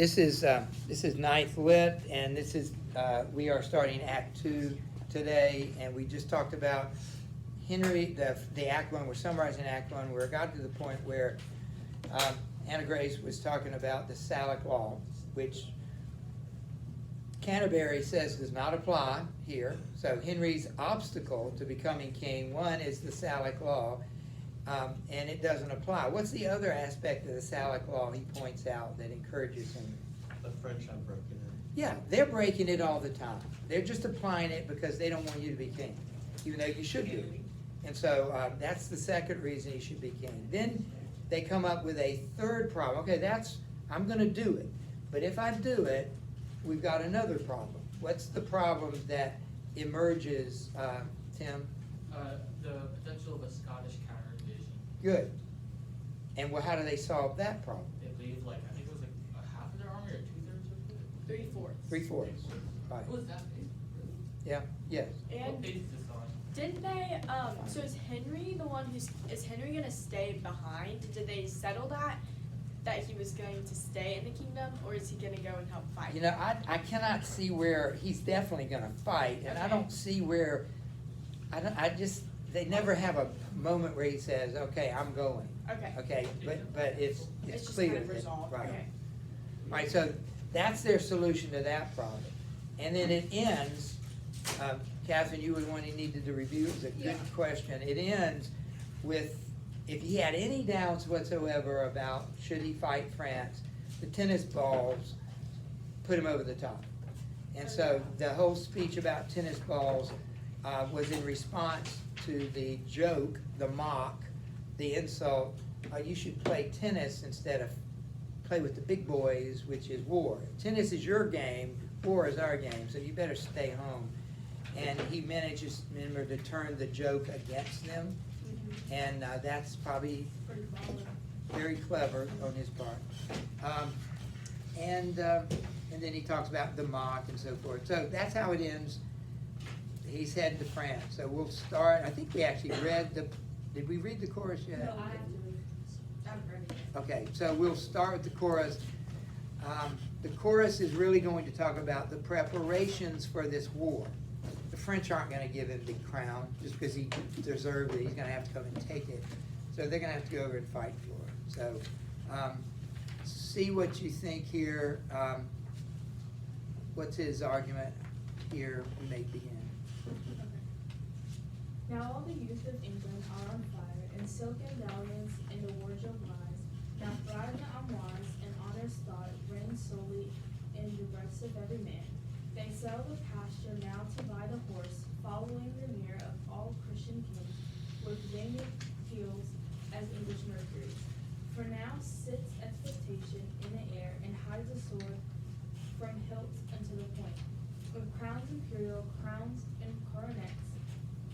This is Ninth Lit, and we are starting Act 2 today, and we just talked about Henry, the Act 1, we're summarizing Act 1, where it got to the point where Anna Grace was talking about the Salic Law, which Canterbury says does not apply here. So Henry's obstacle to becoming king, one, is the Salic Law, and it doesn't apply. What's the other aspect of the Salic Law he points out that encourages him? The French have broken it. Yeah, they're breaking it all the time. They're just applying it because they don't want you to be king, even though you should be. And so that's the second reason he should be king. Then they come up with a third problem. Okay, I'm going to do it. But if I do it, we've got another problem. What's the problem that emerges, Tim? The potential of a Scottish counter invasion. Good. And how do they solve that problem? They leave I think it was a half of their army or 2/3 of it. 3/4. 3/4. Right. What was that big? Really? Yeah, yes. What And page is this on? didn't they, so is Henry the one is Henry gonna stay behind? Did they settle that he was going to stay in the kingdom, or is he gonna go and help fight? You know, I cannot see where he's definitely gonna fight, and I Okay. don't see where, they never have a moment where he says, okay, I'm going. Okay. Okay, but it's It's just clear. kind of resolved, Right. okay. Right, so that's their solution to that problem. And then it ends, Catherine, you were the one who needed to review, it was a good Yeah. question. It ends with, if he had any doubts whatsoever about should he fight France, the tennis balls put him over the top. And so the whole speech about tennis balls was in response to the joke, the mock, the insult, you should play tennis instead of play with the big boys, which is war. Tennis is your game, war is our game, so you better stay home. And he manages, remember, to turn the joke against them, Mhm. and that's probably Pretty baller. very clever on his part. And then he talks about the mock and so forth. So that's how it ends. He's headed to France. So we'll start, I think we actually did we read the chorus yet? No, I have to read. I haven't read it yet. Okay, so we'll start with the chorus. The chorus is really going to talk about the preparations for this war. The French aren't going to give him the crown just because he deserved it. He's going to have to come and take it. So they're going to have to go over and fight for it. So see what you think here. What's his argument here? We may begin. Now all the youth of England are on fire, and silken dalliance in the wardrobe lies. Now thrive the Amours, and honor's thought reigns solely in the breast of every man. They sell the pasture now to buy the horse, following the mirror of all Christian kings, with winged heels as English Mercuries. For now sits expectation in the air, and hides a sword from hilt unto the point. With crowns imperial, crowns and coronets,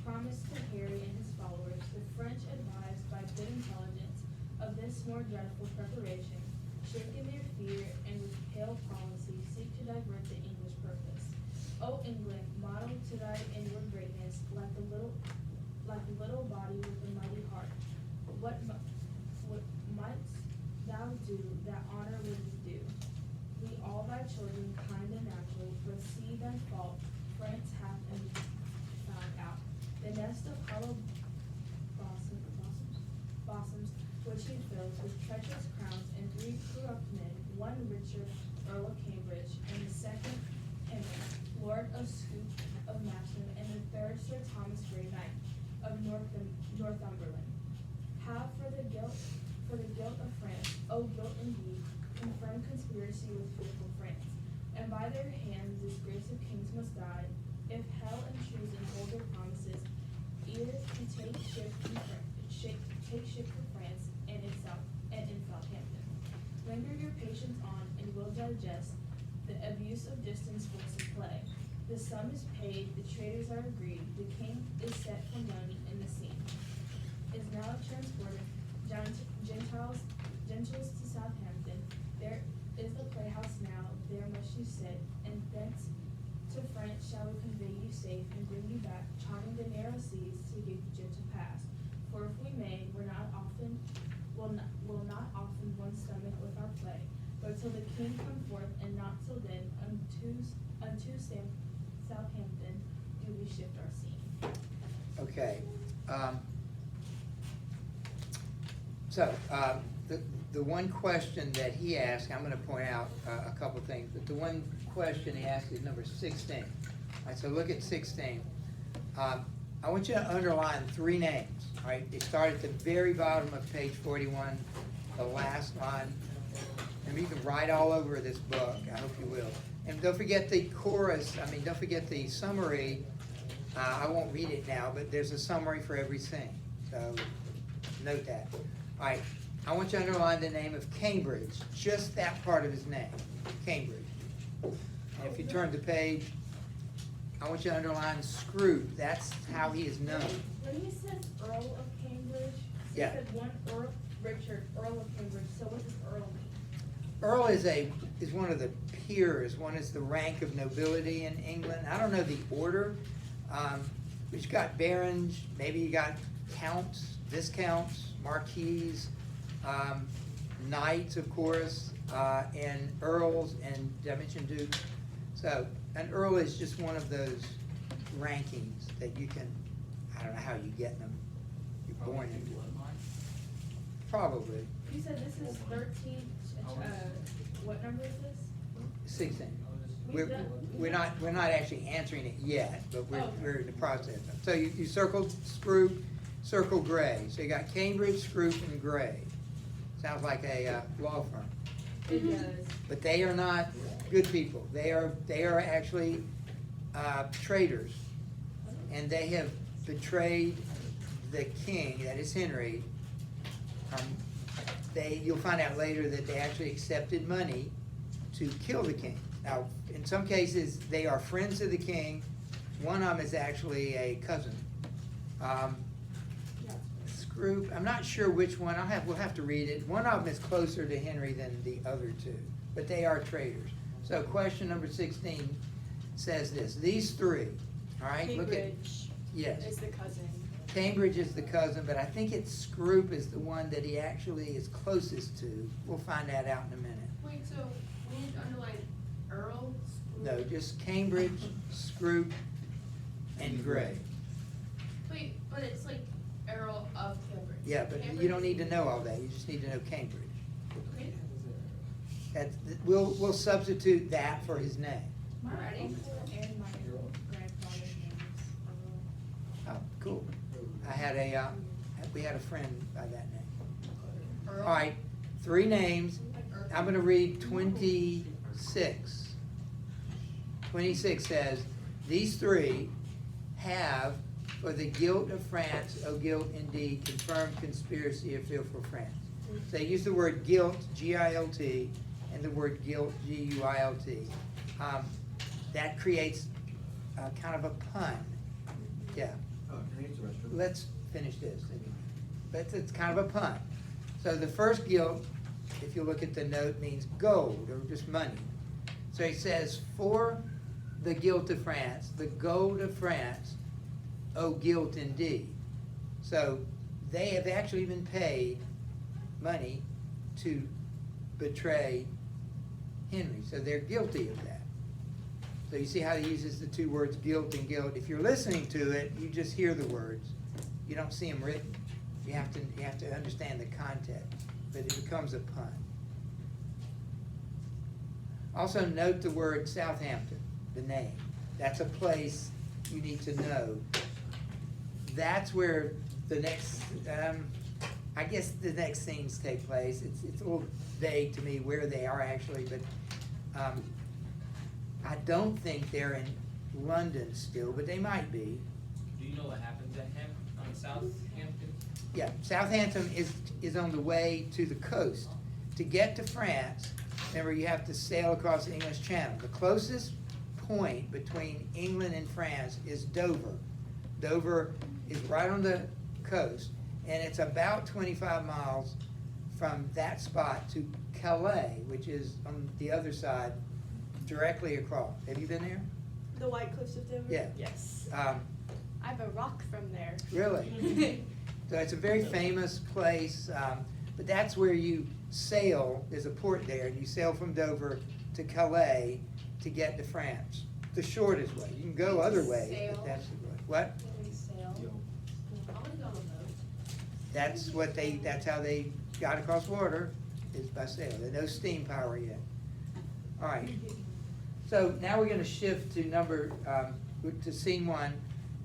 promised to Harry and his followers, the French, advised by good intelligence of this more dreadful preparation, shake in their fear, and with pale policy seek to divert the English purpose. O England, model to thy inward greatness, like the little body with the mighty heart. What mightst thou do that honor would be due? We all thy children, kind and natural, but see thy fault, France hath and found out. The nest of hollow blossoms, which he fills with treacherous crowns, and 3 corrupt men, one Richard, Earl of Cambridge, and the second Henry, Lord of Scute of Masham, and the third Sir Thomas Grey, Knight of Northumberland, have for the guilt of France, O guilt indeed, confirmed conspiracy with fearful France, and by their hands disgrace of kings must die, if hell and treason hold their promises, either to take ship for France and in Southampton. Linger your patience on, and will digest the abuse of distance, force, and play. The sum is paid, the traitors are agreed, the king is set for money in the scene. Is now transported Gentiles to Southampton. There is the playhouse now, there must you sit, and thence to France shall we convey you safe, and bring you back, charming the narrow seas, to give you gentle pass. For if we may, will not often one stomach with our play, but till the king come forth, and not till then unto Southampton do we shift our scene. Okay. So, the one question that he asked, I'm gonna point out a couple things, but the one question he asked is number 16. All right, so look at 16. I want you to underline 3 names, all right? They start at the very bottom of page 41, the last line. And you can write all over this book, I hope you will. And don't forget the don't forget the summary. I won't read it now, but there's a summary for every scene, so note that. All right, I want you to underline the name of Cambridge, just that part of his name, Cambridge. And if you turn the page, I want you to underline Scroop, that's how he is known. When he says Earl of Cambridge, he Yeah. said one Earl, Richard, Earl of Cambridge, so what does Earl mean? Earl is one of the peers, one is the rank of nobility in England. I don't know the order, but you've got barons, maybe you got counts, viscounts, marquises, knights, of course, and earls, and did I mention dukes? So, an earl is just one of those rankings that you can, I don't know how you get them, you're born into it. Bloodline? Probably, You said this is 13, what number is this? 16. We've done- We're not actually answering it yet, but Oh. we're in the process. So you circled Scroop, circle Gray. So you got Cambridge, Scroop, and Gray. Sounds like a law firm. It does. But they are not good people. They are actually traitors. And they have betrayed the king, that is Henry. You'll find out later that they actually accepted money to kill the king. Now, in some cases, they are friends of the king. One of them is actually a cousin. Scroop, I'm not sure which one, we'll have to read it. One of them is closer to Henry than the other two, but they are traitors. So question number 16 says this, these 3, all right? Look at. Cambridge Yes. is the cousin. Cambridge is the cousin, but I think it's Scroop is the one that he actually is closest to. We'll find that out in a minute. Wait, so we need to underline Earl? No, just Cambridge, Scroop, and Gray. Wait, but it's like Earl of Cambridge. Yeah, but you don't need to know all that, you just need to know Cambridge. Okay. We'll substitute that for his name. My Alrighty. uncle and my grandfather's name is Earl. Oh, cool. We had a friend by that name. Earl? All right, 3 names. Like Earl. I'm gonna read 26. 26 says, these 3 have, for the guilt of France, O guilt indeed, confirmed conspiracy of fearful France. So they use the word guilt, G-I-L-T, and the word guilt, G-U-I-L-T. That creates kind of a pun. Yeah. Let's finish this. But it's kind of a pun. So the first guilt, if you look at the note, means gold or just money. So he says, for the guilt of France, the gold of France, oh guilt indeed. So they have actually been paid money to betray Henry. So they're guilty of that. So you see how he uses the 2 words guilt and guilt. If you're listening to it, you just hear the words. You don't see them written. You have to understand the context, but it becomes a pun. Also note the word Southampton, the name. That's a place you need to know. That's where the next, I guess the next scenes take place. It's a little vague to me where they are actually, but I don't think they're in London still, but they might be. Do you know what happened to him on Southampton? Yeah, Southampton is on the way to the coast. To get to France, remember you have to sail across the English Channel. The closest point between England and France is Dover. Dover is right on the coast, and it's about 25 miles from that spot to Calais, which is on the other side, directly across. Have you been there? The White Cliffs of Dover? Yeah. Yes. Um, I have a rock from there. Really? So it's a very famous place, but that's where you sail, there's a port there, and you sail from Dover to Calais to get to France. The shortest way. You can go other ways, but Sail. that's the way. What? Sail. I wanna go on a boat. That's how they got across water, is by sail. There's no steam power yet. All right. So now we're gonna shift to scene one.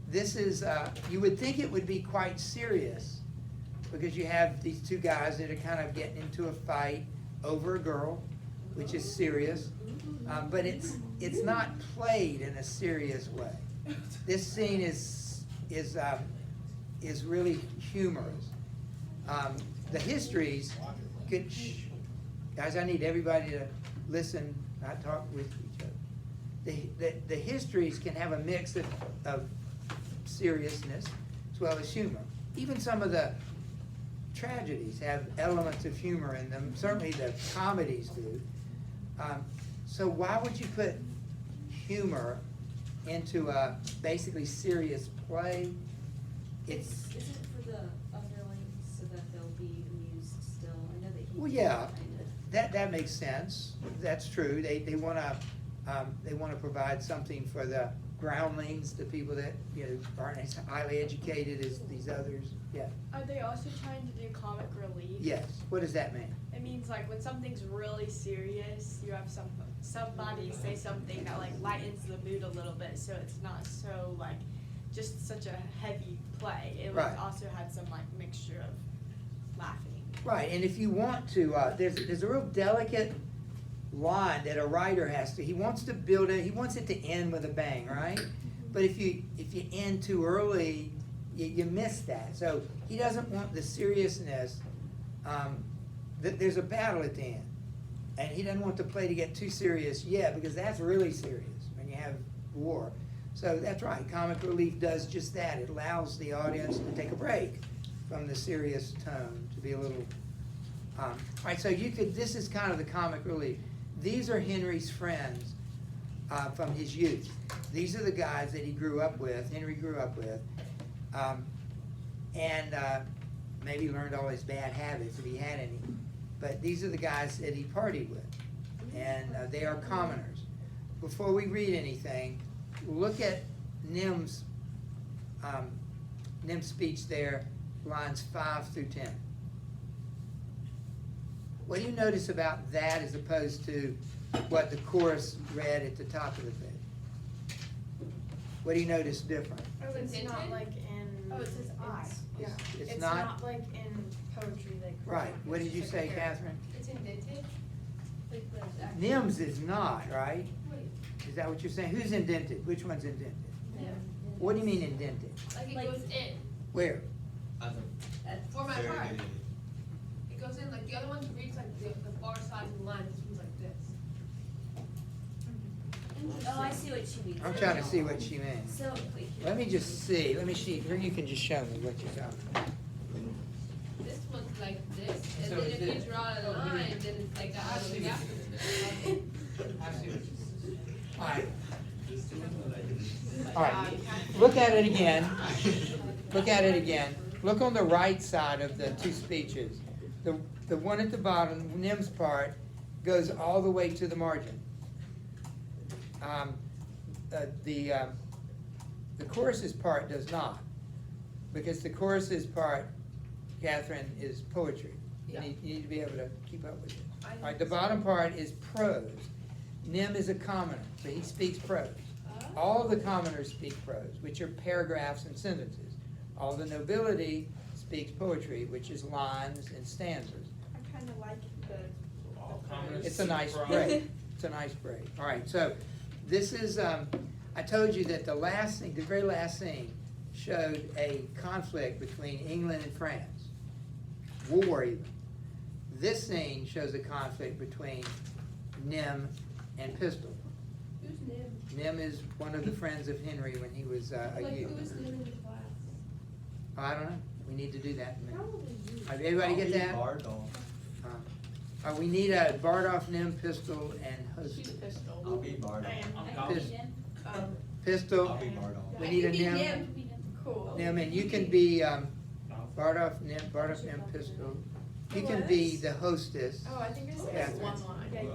This is, you would think it would be quite serious, because you have these two guys that are kind of getting into a fight over a girl, which is serious. But it's not played in a serious way. This scene is really humorous. The histories guys, I need everybody to listen, not talk with each other. The histories can have a mix of seriousness as well as humor. Even some of the tragedies have elements of humor in them. Certainly the comedies do. So why would you put humor into a basically serious play? Is it for the underlings so that they'll be amused still? I know that he. Well, yeah. kind of- That makes sense. That's true. They wanna provide something for the groundlings, the people that, aren't as highly educated as these others. Yeah. Are they also trying to do comic relief? Yes. What does that mean? It means like when something's really serious, you have somebody say something that like lightens the mood a little bit, so it's not so like just such a heavy play. It Right. also had some like mixture of laughing. Right, and if you want to, there's a real delicate line that a writer has to. He wants to build it. He wants it to end with a bang, right? But if you end too early, you miss that. So he doesn't want the seriousness. There's a battle at the end, and he doesn't want the play to get too serious yet, because that's really serious when you have war. So that's right. Comic relief does just that. It allows the audience to take a break from the serious tone, to be a little. All right. So this is kind of the comic relief. These are Henry's friends from his youth. These are the guys that he grew up with, Henry grew up with, and maybe learned all his bad habits if he had any. But these are the guys that he partied with, and they are commoners. Before we read anything, look at Nim's speech there, lines 5 through 10. What do you notice about that as opposed to what the chorus read at the top of the page? What do you notice different? Oh, it's Indented? not like in. Oh, it says I. Yeah. It's It's not- not like in poetry, like. Right, what did you say, Catherine? It's indented? Like the actual- Nim's is not, right? Wait, Is that what you're saying? Who's indented? Which one's indented? yeah. What do you mean indented? Like it Like- goes in, Where? for my Very part. good. It goes in, like the other one reads like the far side of the line, this one's like this. Oh, I see what she means. I'm trying to see what she means. So, wait, here. Let me just see, here you can just show me what you're talking about. This one's like this, and So then is if it- you draw a line, then it's like that. I see what Yeah. Alright. Alright, look at it again. Look at it again. Look on the right side of the two speeches. The one at the bottom, Nim's part, goes all the way to the margin. The chorus's part does not, because the chorus's part, Catherine, is poetry. You Yeah. need to be able to keep up with it. I All right, the bottom part is prose. Nim is a commoner, so he speaks prose. All the commoners speak prose, which are paragraphs and sentences. All the nobility speaks poetry, which is lines and stanzas. I kinda like All commoners It's a nice speak break. It's a nice break. All right, so this is, I told you that the very last scene showed a conflict between England and France. War even. This scene shows a conflict between Nim and Pistol. Who's Nim? Nim is one of the friends of Henry when he was a Like, youth. who is Nim in the class? I don't know, we need to do that in a minute. Probably you. All right, everybody get that? Bardolph. We need a Bardolph, Nim, Pistol, and She's Husband. pistol. I'll be Bardolph. Pistol. Um, Pistol, I'll be Bardolph. we I need can a be Nim. Nim. Cool. Nim, and you can be Bardolph, Nim, Pistol, You It can be was? the hostess. Oh, I think I said Catherine. one line. Yeah, you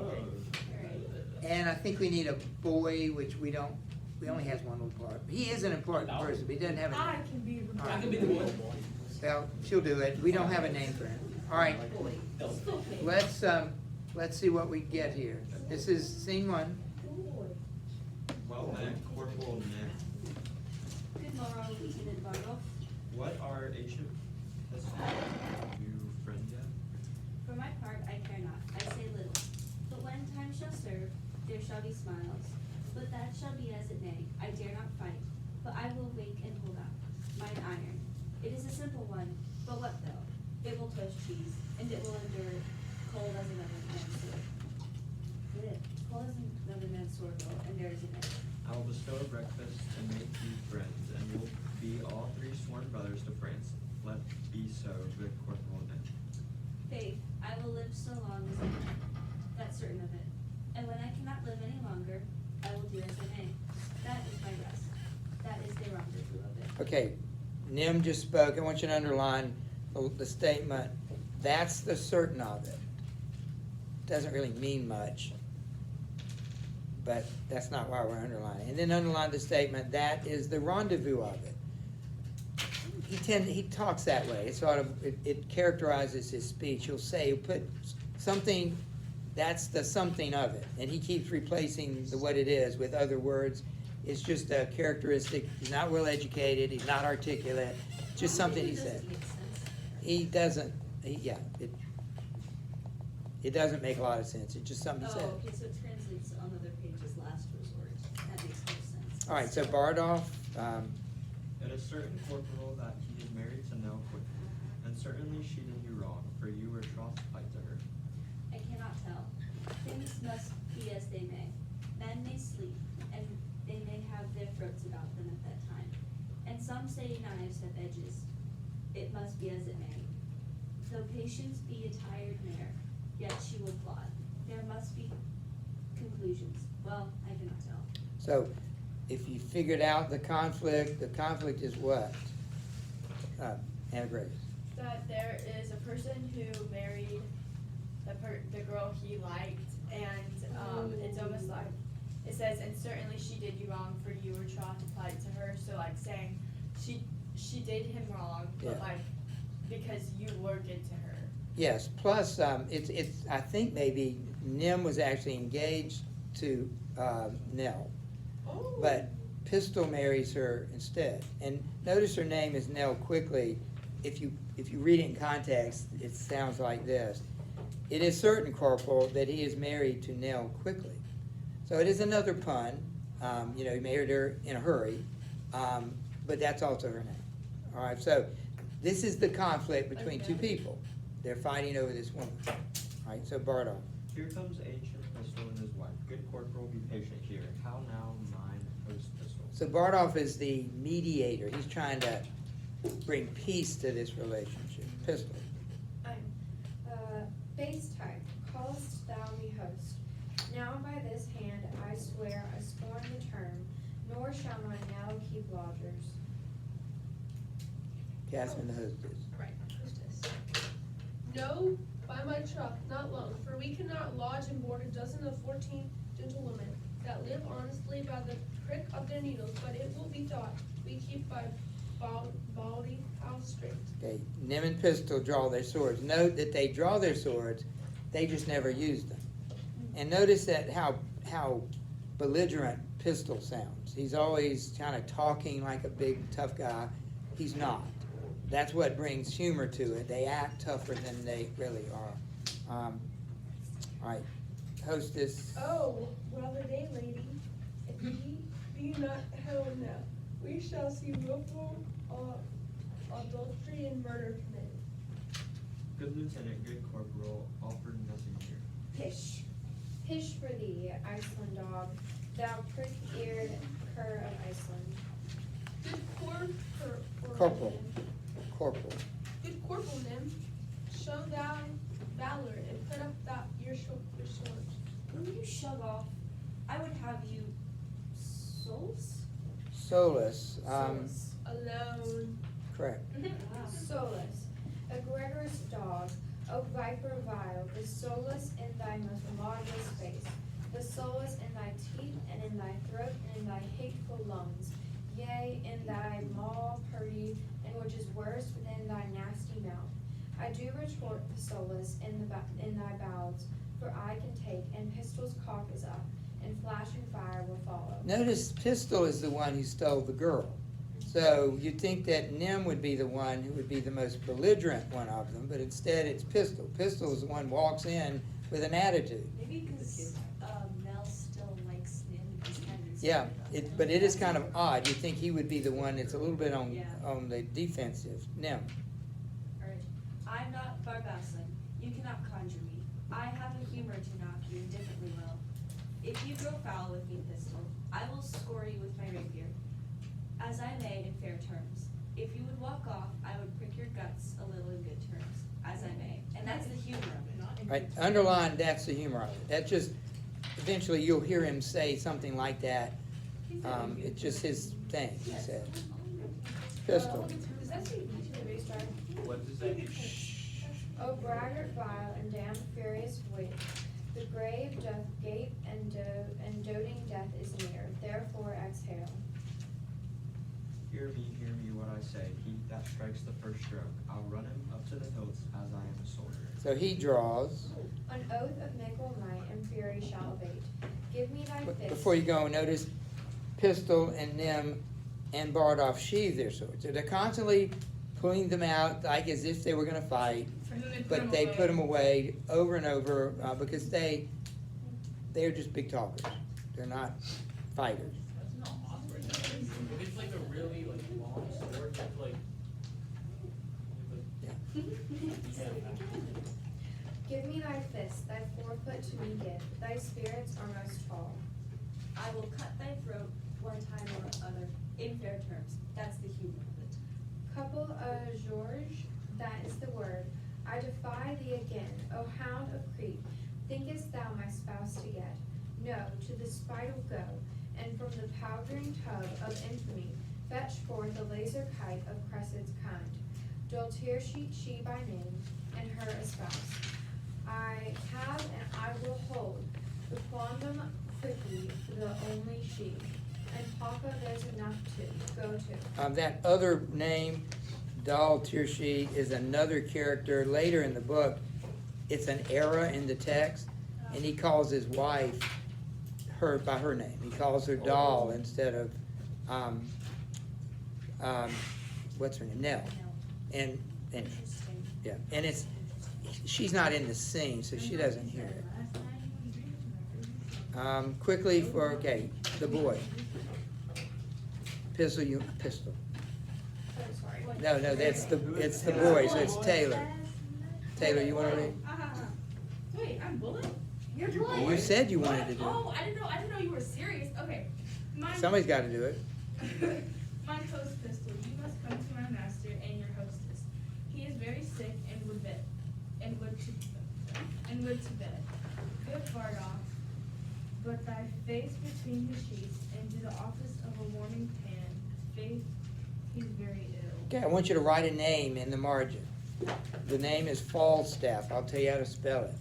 did. And I think we need a boy, which we only has one little part. He is an important person, but he doesn't have a I name. can be the. All right. I can be the boy. Well, she'll do it. We don't have a name for him. All right, let's see what we get here. This is scene one. Well met, Corporal Nick. Good morrow, Lieutenant Bartle. What are ancient pistols? Are you friends yet? For my part, I care not, I say little. But when time shall serve, there shall be smiles. But that shall be as it may, I dare not fight, but I will wake and hold out mine iron. It is a simple one, but what though? It will toast cheese, and it will endure cold as another man's sword. Cold as another man's sword will, and there is a day. I will bestow a breakfast and make you friends, and you will be all three sworn brothers to France. Let be so, good Corporal Nick. Faith, I will live so long as I can, that's certain of it. And when I cannot live any longer, I will do as I may. That is my rest. That is the rendezvous of it. Okay, Nim just spoke. I want you to underline the statement, that's the certain of it. Doesn't really mean much, but that's not why we're underlining. And then underline the statement, that is the rendezvous of it. He talks that way. It's sort of, it characterizes his speech. He'll say, he'll put something, that's the something of it. And he keeps replacing the what it is with other words. It's just a characteristic. He's not well educated. He's not articulate. Just something he said. Doesn't make sense. He doesn't, it doesn't make a lot of sense. It's just something he Oh, said. okay, so it translates on other pages, last resort. That makes no sense. All right, so Bardolph, It is certain, Corporal, that he is married to Nell Quickly, and certainly she did you wrong, for you were troth-plight to her. I cannot tell. Things must be as they may. Men may sleep, and they may have their throats about them at that time. And some say knives have edges. It must be as it may. Though patience be a tired mare, yet she will plod. There must be conclusions. Well, I cannot tell. so if you figured out the conflict is what? Anna Grace. That there is a person who married the girl he liked, and it's almost like, it says, and certainly she did you wrong, for you were troth-plight to her, so like saying, she did him wrong, but Yeah. like, because you were good to her. Yes, plus, it's, I think maybe Nim was actually engaged to Nell, but Pistol marries her instead. And notice her name is Nell Quickly. If you read it in context, it sounds like this. It is certain, Corporal, that he is married to Nell Quickly. So it is another pun. He married her in a hurry, but that's also her name. All right, so this is the conflict between two people. They're fighting over this woman. All right, so Bardolph. Here comes ancient Pistol and his wife. Good Corporal, be patient here. How now, mine host Pistol? So Bardolph is the mediator. He's trying to bring peace to this relationship. Pistol. Base type, callest thou me host. Now by this hand I swear I scorn the term, nor shall my now keep lodgers. Catherine the hostess. Right, hostess. No, by my troth, not long, for we cannot lodge and board a dozen of 14 gentlewomen that live honestly by the prick of their needles, but it will be thought we keep by baldy house straight. Okay, Nim and Pistol draw their swords. Note that they draw their swords, they just never use them. And notice that how belligerent Pistol sounds. He's always kind of talking like a big tough guy. He's not. That's what brings humor to it. They act tougher than they really are. All right, hostess. Oh, well the day, lady, if ye be not held now, we shall see willful adultery and murder committed. Good Lieutenant, good Corporal, offered nothing here. Pish, pish for thee, Iceland dog, thou prick-eared cur of Iceland. Good Corporal. Corporal. Good Corporal Nim, show thou valor and put up your swords. Will you shove off? I would have you souls? Solus. Alone. Correct. Solus, a Gregorous dog, O viper vile, the soulless in thy most marvelous face, the soulless in thy teeth, and in thy throat, and in thy hateful lungs, yea, in thy maw purdy, and which is worse, within thy nasty mouth. I do retort the soulless in thy bowels, for I can take, and pistol's cock is up, and flashing fire will follow. Notice Pistol is the one who stole the girl. So you'd think that Nim would be the one who would be the most belligerent one of them, but instead it's Pistol. Pistol is the one who walks in with an attitude. Maybe because, Mel still likes Nim, he's kind of. Yeah, but it is kind of odd. You'd think he would be the one that's a little bit Yeah. on the defensive. Nim. Alright, I'm not Barbassin. You cannot conjure me. I have a humor to knock you indifferently well. If you grow foul with me, Pistol, I will score you with my rapier, as I may in fair terms. If you would walk off, I would prick your guts a little in good terms, as I may. And that's the humor of it. Right, underline, that's the humor of it. That just, eventually you'll hear him say something like that. It's just his thing, he said. Pistol. Does that say restart? What does that mean? O braggart vile and damned furious wit, the grave doth gape and doting death is near, therefore exhale. Hear me what I say. He that strikes the first stroke, I'll run him up to the hilts as I am a soldier. So he draws. An oath of mickle might and fury shall abate. Give me thy But fist. before you go, notice Pistol and Nim and Bardolph sheathe their swords. So they're constantly pulling them out like as if they were going to fight, but they put them away over and over because they're just big talkers. They're not fighters. That's not awkward. If it's like a really like long sword, that's like. Yeah. Yeah. Give me thy fist, thy forefoot to me give, thy spirits are most tall. I will cut thy throat one time or other, in fair terms. That's the humor of it. Couple George, that is the word. I defy thee again, O hound of Crete. Thinkest thou my spouse to get? No, to the spital go, and from the powdering tub of infamy fetch forth the laser kite of Cressid's kind. Dultershete she by name, and her a spouse. I have and I will hold the quondam quickly the only she. And Papa, there's enough to go to. That other name, Dal Tirshi, is another character later in the book. It's an error in the text, and he calls his wife her by her name. He calls her Dal instead of what's her name, Nell. And Interesting. yeah, and she's not in the scene, so she doesn't hear it. Quickly for the boy. Pistol. Oh, sorry. No, it's the boy, so it's Taylor. Taylor, you want to read? Wait, I'm Bullet? You're You said you wanted to do Oh, I didn't know you were serious. Okay. it. Somebody's got to do it. My host Pistol, you must come to my master and your hostess. He is very sick and would to bed. Good Bardolph, but thy face between his sheets, and do the office of a warming pan. Faith, he's very ill. Okay, I want you to write a name in the margin. The name is Falstaff. I'll tell you how to spell it.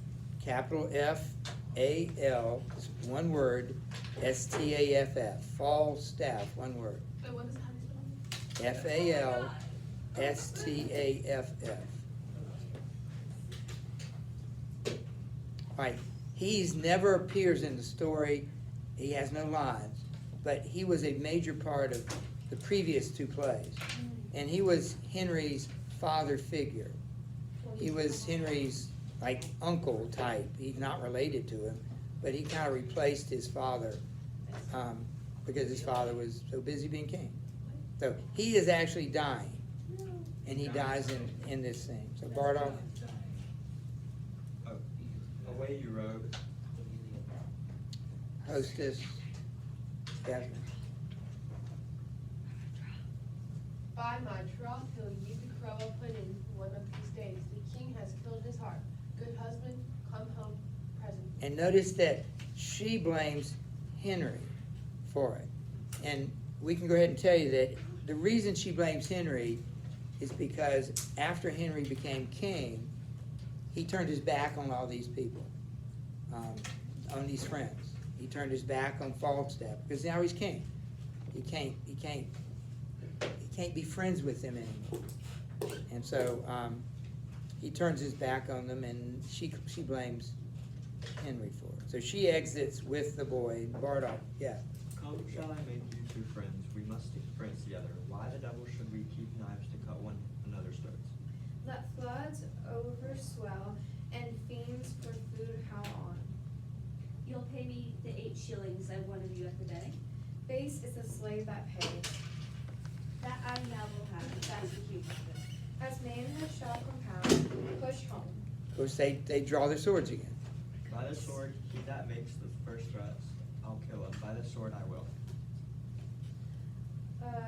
Capital F-A-L, one word, S-T-A-F-F. Falstaff, one word. Wait, what is that? F-A-L-S-T-A-F-F. Right, he's never appears in the story. He has no lines, but he was a major part of the previous two plays. And he was Henry's father figure. He was Henry's like uncle type. He's not related to him, but he kind of replaced his father because his father was so busy being king. So he is actually dying, and he dies in this thing. So Bardolph, Away you rode. hostess, Jasmine. By my troth, he'll eat the crow a pudding one of these days. The king has killed his heart. Good husband, come home present. And notice that she blames Henry for it. And we can go ahead and tell you that the reason she blames Henry is because after Henry became king, he turned his back on all these people, on these friends. He turned his back on Falstaff, because now he's king. He can't be friends with them anymore. And so, he turns his back on them, and she blames Henry for it. So she exits with the boy, Bardolph, yeah. Come shall I make you two friends, we must stick friends together. Why the devil should we keep knives to cut one another's throats? Let floods overswell and fiends for food howl on. You'll pay me the 8 shillings I wanted you at the day. Base is the slave that pays. That I now will have, that's the humor of it. As manhood shall compound, push home. Of course, they draw their swords again. By the sword, he that makes the first threats, I'll kill him. By the sword, I will.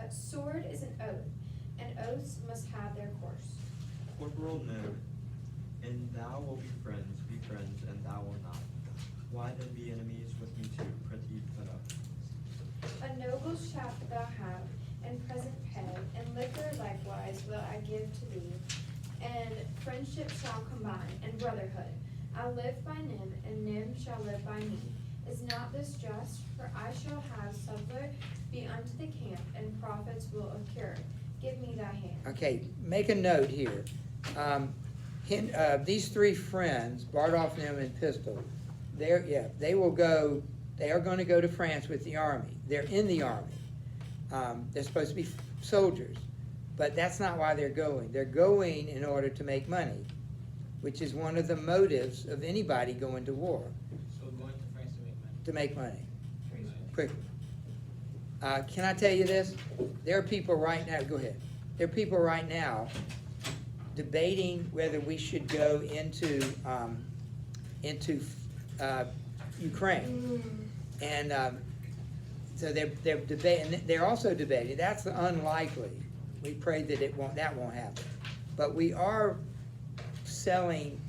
Sword is an oath, and oaths must have their course. Corporal, no, and thou will be friends, and thou wilt not. Why then be enemies with me too? Prithee, put up. A noble shalt thou have, and present pay, and liquor likewise will I give to thee, and friendship shall combine, and brotherhood. I'll live by Nim, and Nim shall live by me. Is not this just? For I shall have subtler be unto the camp, and profits will occur. Give me thy hand. Okay, make a note here. These three friends, Bardolph, Nim, and Pistol, they are going to go to France with the army. They're in the army. They're supposed to be soldiers, but that's not why they're going. They're going in order to make money, which is one of the motives of anybody going to war, So going to France to make money. to make money Crazy. quickly. Can I tell you this? There are people right now, go ahead. There are people right now debating whether we should go into Ukraine. And so they're debating, they're also debating, that's unlikely. We pray that that won't happen. But we are selling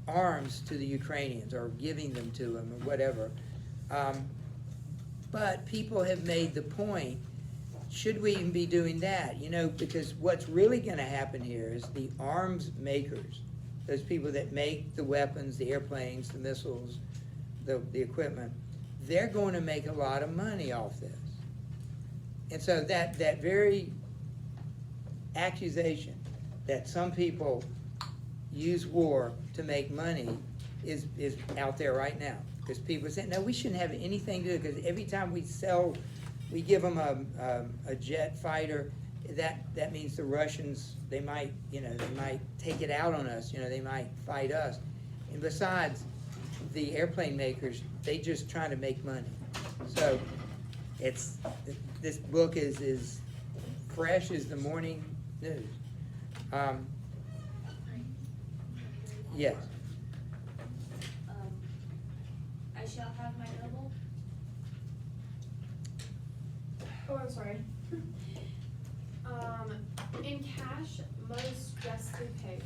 arms to the Ukrainians, or giving them to them, or whatever. But people have made the point, should we even be doing that? You know, because what's really gonna happen here is the arms makers, those people that make the weapons, the airplanes, the missiles, the equipment, they're going to make a lot of money off this. And so that very accusation that some people use war to make money is out there right now. Because people are saying, no, we shouldn't have anything to do, because every time we give them a jet fighter, that means the Russians, they might take it out on us, they might fight us. And besides, the airplane makers, they just trying to make money. So this book is fresh as the morning news. Yes. I shall have my noble. Oh, I'm sorry. In cash, most justly paid.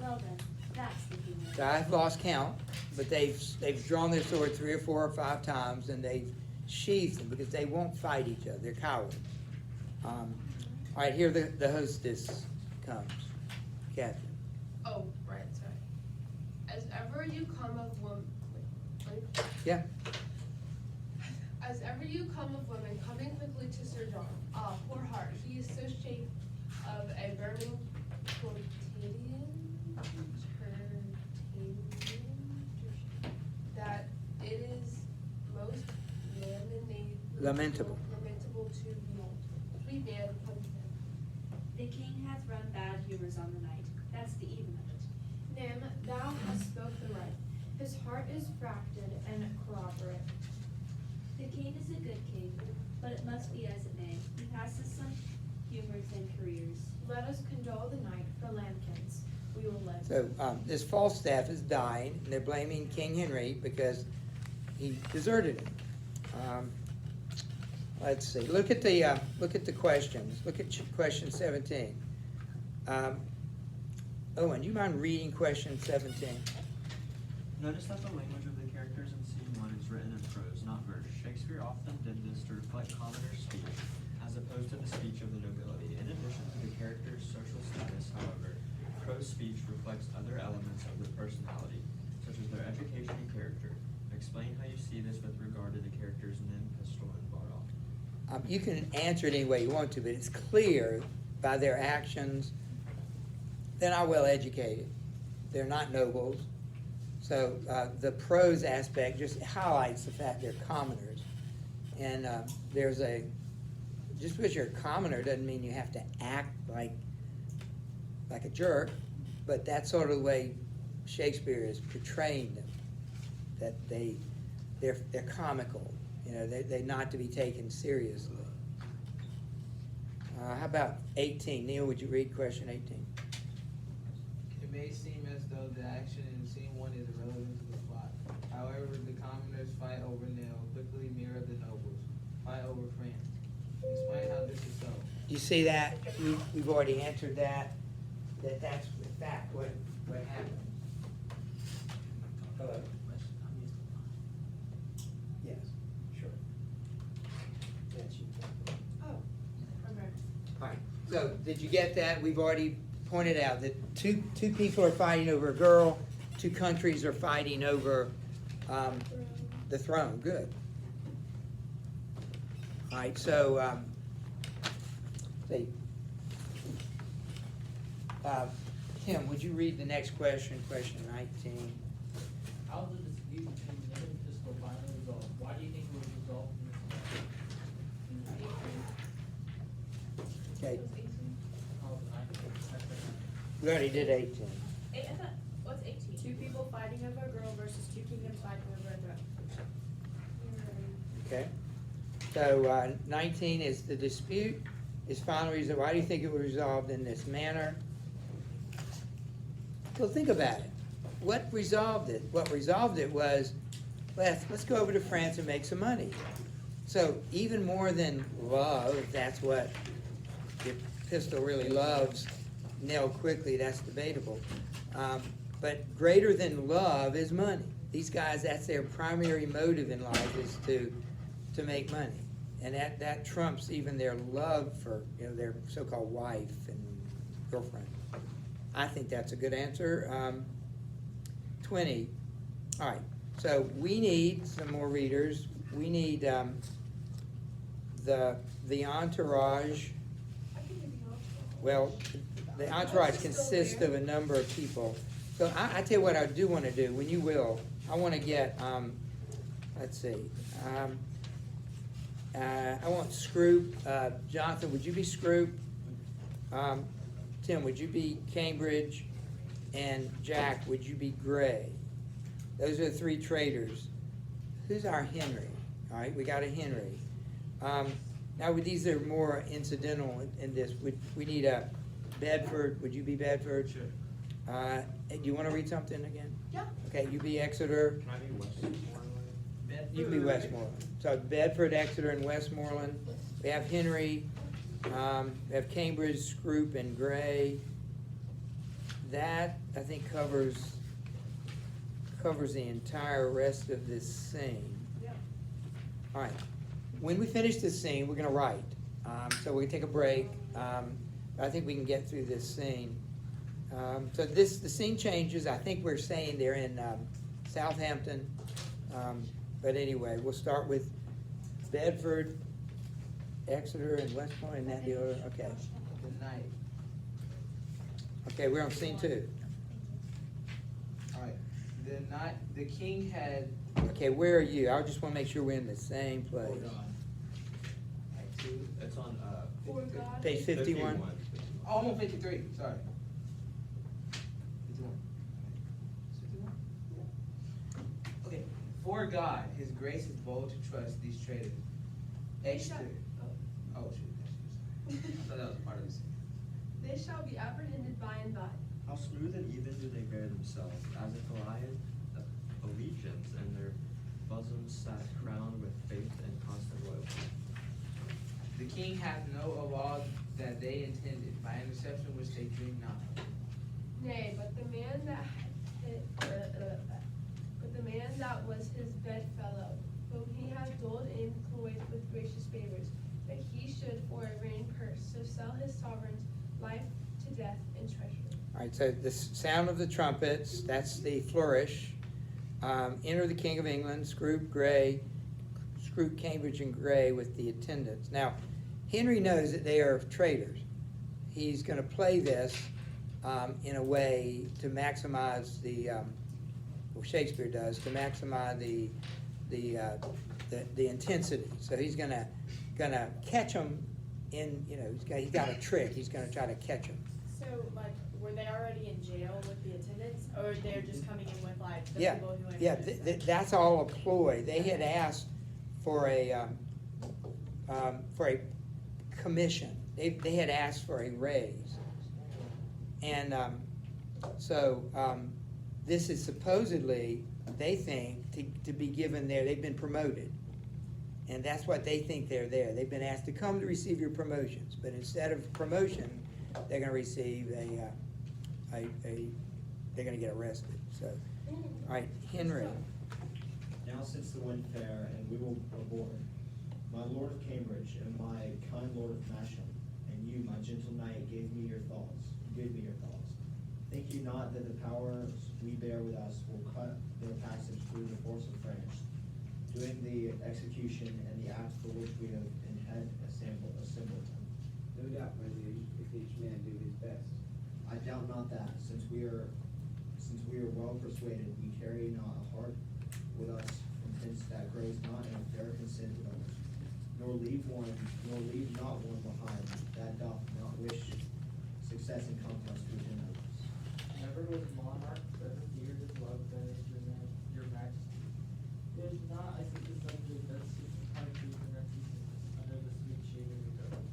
Well then, that's the humor. So I've lost count, but they've drawn their sword 3 or 4 or 5 times, and they've sheathed them because they won't fight each other. They're cowards. All right, here the hostess comes. Catherine. Oh, right, sorry. As ever you come of woman, Yeah. As ever you come of women, coming quickly to Sir John. Ah, poor heart, he is so shaped of a burning that it is most Lamentable. to behold. Sweet man, come to him. The king hath run bad humors on the night. That's the even of it. Nim, thou hast spoke the right. His heart is fracted and corroborate. The king is a good king, but it must be as it may. He passes some humors and careers. Let us condole the night for lambkins. We will live. So this Falstaff is dying, and they're blaming King Henry because he deserted him. Let's see. Look at the questions. Look at question 17. Owen, do you mind reading question 17? Notice that the language of the characters in scene 1 is written in prose, not verse. Shakespeare often did this to reflect commoner speech, as opposed to the speech of the nobility. In addition to the character's social status, however, Prose speech reflects other elements of the personality, such as their education and character. Explain how you see this with regard to the characters Nim, Pistol, and Varrock. You can answer it any way you want to, but it's clear by their actions, they're not well educated. They're not nobles. So the prose aspect just highlights the fact they're commoners. And just because you're a commoner doesn't mean you have to act like a jerk, but that's sort of the way Shakespeare is portraying them, that they're comical, they're not to be taken seriously. How about 18? Neil, would you read question 18? It may seem as though the action in scene 1 is irrelevant to the plot. However, the commoners fight over Nil, quickly mirror the nobles, fight over France. Explain how this is so. Do you see that? We've already answered that that's in fact what happened. Hello? Yes, sure. That's you. Oh, okay. All right, so did you get that? We've already pointed out that two people are fighting over a girl, 2 countries are fighting over the throne. Good. All right, so Tim, would you read the next question, question 19? How did the dispute between Nim and Pistol finally resolve? Why do you think it was resolved in this manner? Okay, How was it 19? we already did 18. I thought, what's 18? 2 people fighting over a girl versus 2 kingdoms fighting over a throne. Okay, so 19 is the dispute is final reason. Why do you think it was resolved in this manner? Well, think about it. What resolved it? What resolved it was, let's go over to France and make some money. So even more than love, if that's what the Pistol really loves, Nell quickly, that's debatable. But greater than love is money. These guys, that's their primary motive in life, is to make money. And that trumps even their love for their so-called wife and girlfriend. I think that's a good answer. 20. All right. So we need some more readers. We need the entourage. Well, the entourage consists of a number of people. So I tell you what I do want to do. When you will, I want to get. Let's see. I want Scroop. Jonathan, would you be Scroop? Tim, would you be Cambridge? And Jack, would you be Gray? Those are the 3 traders. Who's our Henry? All right, we got a Henry. Now, these are more incidental in this. We need a Bedford. Would you be Bedford? Sure. Do you want to read something again? Yeah. Okay, you be Exeter. Can I be Westmoreland? You can be Westmoreland. So Bedford, Exeter, and Westmoreland. We have Henry. We have Cambridge, Scroop, and Gray. That, I think, covers the entire rest of this scene. Yep. All right. When we finish this scene, we're going to write. So we're going to take a break. I think we can get through this scene. So the scene changes. I think we're saying they're in Southampton. But anyway, we'll start with Bedford, Exeter, and Westmoreland, and that the order. Okay. Good night. Okay, we're on scene 2. All right. The king had. Okay, where are you? I just want to make sure we're in the same place. Act 2. It's on For God. Page 51. Oh, I'm on 53. Sorry. 51. 51? Okay. For God, His grace is bold to trust these traitors. They X2. shall, Oh, shoot. I thought that was part of the scene. they shall be apprehended by and by. How smooth and even do they bear themselves, as if a lion of allegiance, and their bosoms sat crowned with faith and constant loyalty. The king hath no of all that they intended, by interception which they dreamed not of. Nay, but the man that was his bedfellow, whom he hath doled in cloyed with gracious favors, that he should for a reigning purse so sell his sovereign's life to death and treasure. All right, so the sound of the trumpets, that's the flourish. Enter the King of England, Scroope, Cambridge, and Gray with the attendants. Now, Henry knows that they are traitors. He's going to play this in a way to maximize well, Shakespeare does, to maximize the intensity. So he's gonna catch them in, he's got a trick. He's going to try to catch them. So, like, were they already in jail with the attendants, or they're just coming in with, like, the Yeah, people who entered? yeah, that's all a ploy. They had asked for a commission. They had asked for a raise. And so this is supposedly, they think, to be given there. They've been promoted. And that's what they think they're there. They've been asked to come to receive your promotions. But instead of promotion, they're going to receive they're going to get arrested. So, all right, Henry. Now since the wind fair, and we will aboard, my lord of Cambridge, and my kind lord of Masham, and you, my gentle knight, give me your thoughts. Think you not that the powers we bear with us will cut their passage through the force of France, doing the execution and the acts for which we have in head assembled them? No doubt, my liege, if each man do his best. I doubt not that, since we are well persuaded, we carry not a heart with us from thence that grows not in a fair consent with others, nor leave not one behind that doth not wish success and conquest to attend others. Never was monarch better feared and loved than is your majesty. There's not, I think, it's like the best countries and refugees under the sweet shade of your dome.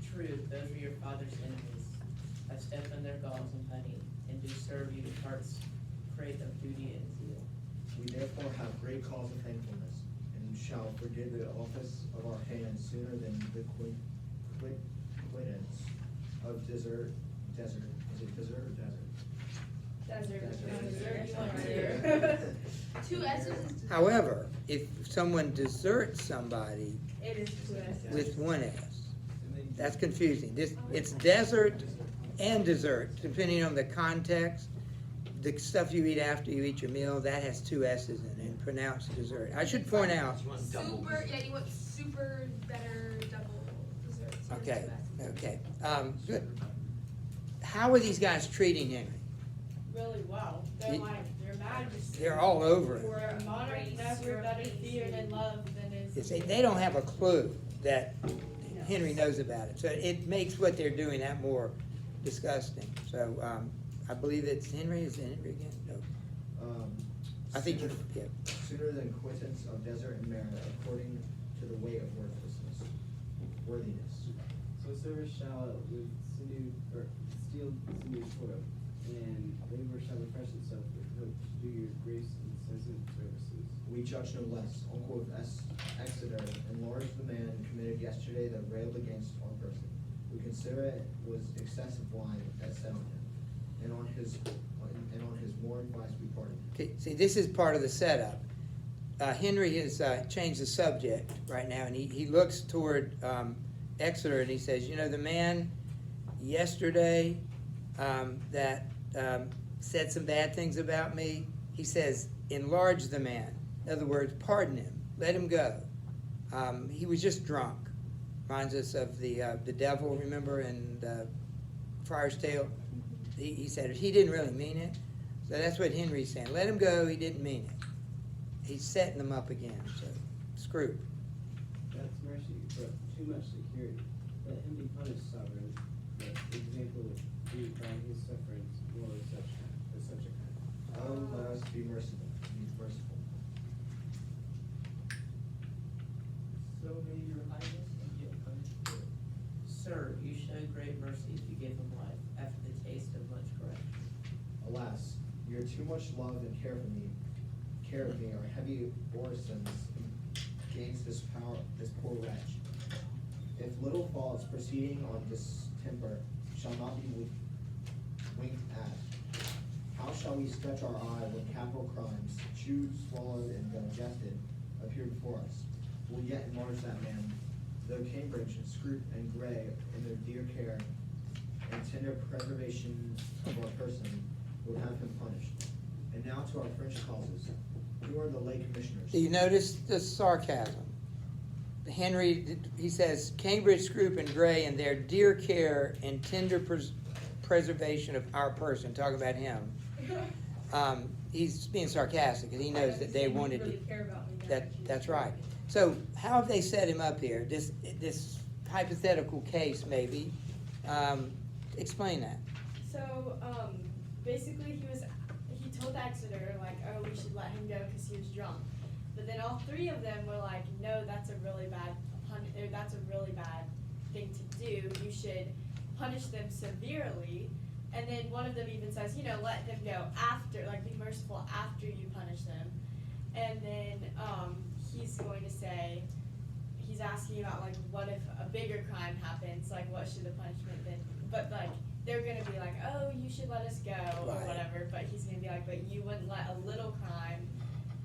True, those were your father's enemies, have stepped on their galls and honey, and do serve you with hearts crave of duty and zeal. We therefore have great cause of thankfulness, and shall forgive the office of our hands sooner than the quittance of desert. Is it desert or desert? Desert, you want to. Two S's is However, if someone deserts somebody It is two S's. with one S, that's confusing. It's desert and dessert, depending on the context. The stuff you eat after you eat your meal, that has two S's in it, and pronounced dessert. I should point out, super, yeah, you want super better double dessert. So it's okay, two S's. okay, good. How are these guys treating Henry? Really well. They're Ye- like, your majesty. They're all over it. For a monarch never better feared and loved than is. You see, they don't have a clue that Henry knows about it, so it makes what they're doing that more disgusting. So, I believe it's Henry. Is it Henry again? No. I think you, yeah. Sooner than quittance of desert and merit, according to the weight of worthiness. So service shall with sinew, or steel sinew toil, and labor shall refresh itself with hope to do your grace incessant services. We judge no less, unquote Exeter, enlarged the man committed yesterday that railed against our person. We consider it was excessive wine that settled him, and on his more advice we pardoned him. Okay, see, this is part of the setup. Henry has changed the subject right now, and he looks toward Exeter, and he says, the man yesterday that said some bad things about me, he says, enlarge the man. In other words, pardon him, let him go. He was just drunk. Reminds us of the devil, remember, in Friar's Tale? He said he didn't really mean it. So that's what Henry's saying. Let him go, he didn't mean it. He's setting them up again, so screw. That's mercy, but too much security. Let him be punished, sovereign, but example be by his sufferings more of such a kind. Oh, let us be merciful. So may your highness and yet punish for it. Sir, you showed great mercy if you gave him life, after the taste of much correction. Alas, your too much love and care of me are heavy orisons against this poor wretch. If little faults proceeding on distemper shall not be winked at, how shall we stretch our eye when capital crimes, chewed, swallowed, and digested, appear before us? We'll yet enlarge that man, though Cambridge, Scroope, and Gray, in their dear care, and tender preservation of our person would have him punished. And now to our French causes. Who are the lay commissioners? Do you notice the sarcasm? Henry, he says, Cambridge, Scroop, and Gray, and their dear care and tender preservation of our person, talk about him. He's being sarcastic, and he knows that they wanted to. Really care about me, That's right. So how have they set him up here? This hypothetical case, maybe. Explain that. So, basically he told Exeter, like, oh, we should let him go because he was drunk. But then all three of them were like, no, that's a really bad thing to do. You should punish them severely. And then one of them even says, let them go after, like, be merciful after you punish them. And then, he's going to say, he's asking about, like, what if a bigger crime happens, like, what should the punishment be? But, like, they're gonna be like, oh, you should let us go, or Right. whatever, but he's gonna be like, but you wouldn't let a little crime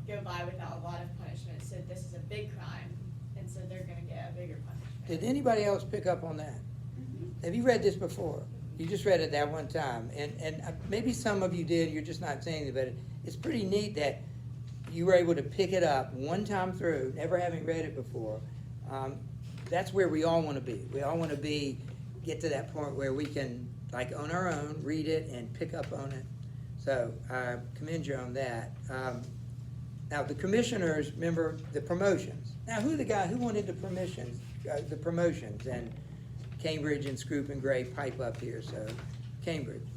go by without a lot of punishment, so this is a big crime, and so they're gonna get a bigger punishment. Did anybody else pick up on that? Have you read this before? You just read it that one time, and maybe some of you did, you're just not saying it, but it's pretty neat that you were able to pick it up one time through, never having read it before. That's where we all want to be. We all want to get to that point where we can, like, on our own, read it and pick up on it. So I commend you on that. Now, the commissioners, remember the promotions. Now, who wanted the promotions? And Cambridge and Scroop and Gray pipe up here, so Cambridge.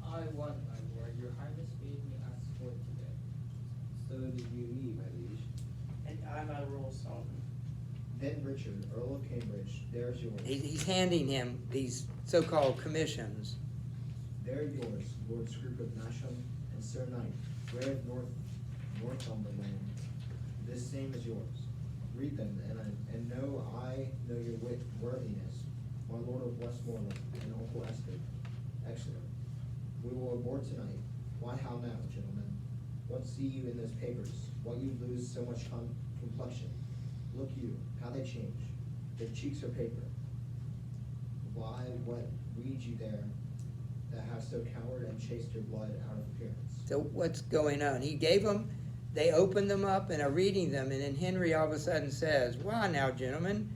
I want my word. Your Highness made me ask for it today. So did you me, my liege. And I, my rule Solomon. Then Richard, Earl of Cambridge, there's yours. He's handing him these so-called commissions. They're yours, Lord Scroop of Nasham, and Sir Knight, Gray of Northumberland. This same is yours. Read them, and know I know your worthiness, my Lord of Westmoreland and Uncle Exeter. We will abort tonight. Why, how now, gentlemen? What see you in those papers? Why you lose so much complexion? Look you, how they change. Their cheeks are paper. Why, what read you there that have so coward and chased your blood out of appearance? So what's going on? He gave them, they opened them up and are reading them, and then Henry all of a sudden says, why now, gentlemen,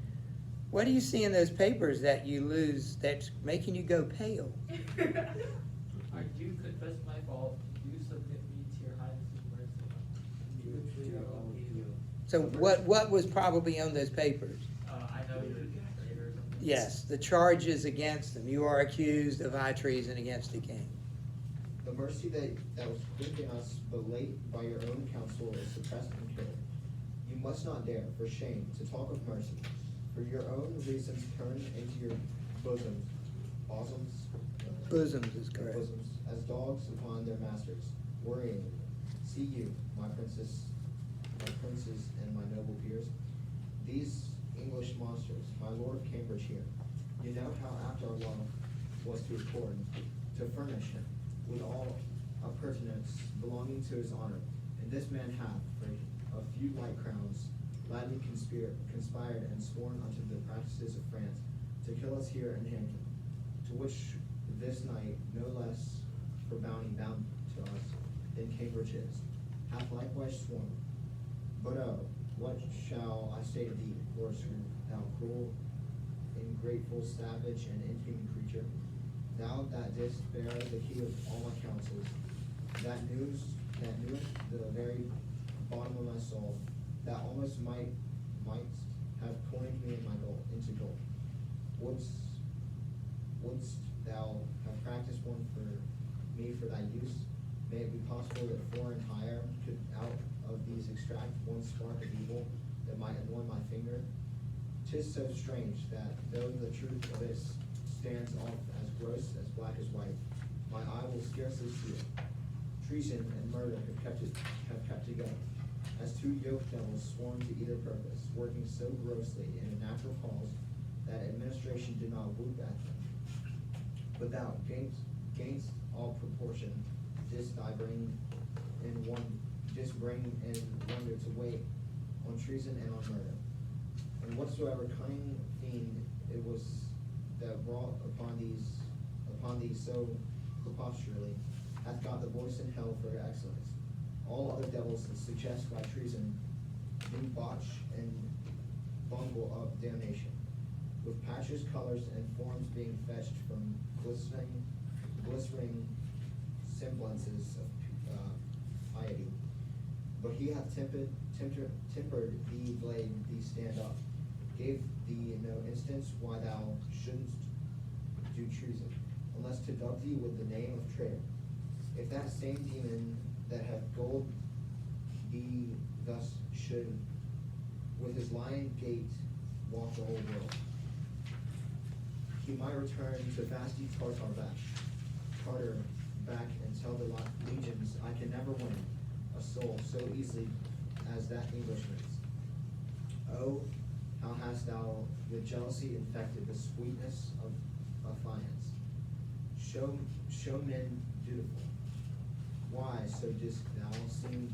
what do you see in those papers that you lose that's making you go pale? I do confess my fault. Do submit me to your Highness's mercy. So what was probably on those papers? I know you're a traitor. Yes, the charges against them. You are accused of high treason against the king. The mercy that was quick in us, but late by your own counsel is suppressed and killed. You must not dare, for shame, to talk of mercy. For your own reasons turn into your bosoms, Bosoms is correct. bosoms, as dogs upon their masters, worrying. See you, my princes, and my noble peers, these English monsters, my Lord of Cambridge here. You know how apt our love was to accord, to furnish him with all appurtenance belonging to his honor. And this man hath, for a few light crowns, gladly conspired and sworn unto the practices of France to kill us here in Hampton, to which this night, no less for bounty bound to us than Cambridge is, hath likewise sworn. But oh, what shall I say to thee, Lord Scroop, thou cruel, ingrateful, savage, and inhuman creature? Thou that didst bear the key of all my counsels, that knewest the very bottom of my soul, that almost mightst have coined me into gold. Wouldst thou have practiced one for me for thy use? May it be possible that foreign hire could out of these extract one spark of evil that might annoy my finger? 'Tis so strange that though the truth of it stands off as gross as black as white, my eye will scarcely see it. Treason and murder have kept together, as two yoked devils sworn to either purpose, working so grossly in a natural cause that administration did not whoop at them. But thou, gainst all proportion, didst bring in wonder to wait on treason and on murder. And whatsoever cunning fiend it was that wrought upon these so preposterously, hath got the voice in hell for excellence. All other devils suggest by treason, debauch, and bungle of damnation, with patches, colors, and forms being fetched from glistering semblances of piety. But he hath tempered thee blade thee stand up, gave thee no instance why thou shouldst do treason, unless to dub thee with the name of traitor. If that same demon that hath gulled thee thus should with his lion gait walk the whole world, he might return to vasty Tartar back and tell the legions, I can never win a soul so easily as that Englishman's. Oh, how hast thou with jealousy infected the sweetness of affiance? Show men dutiful. Why so didst thou seem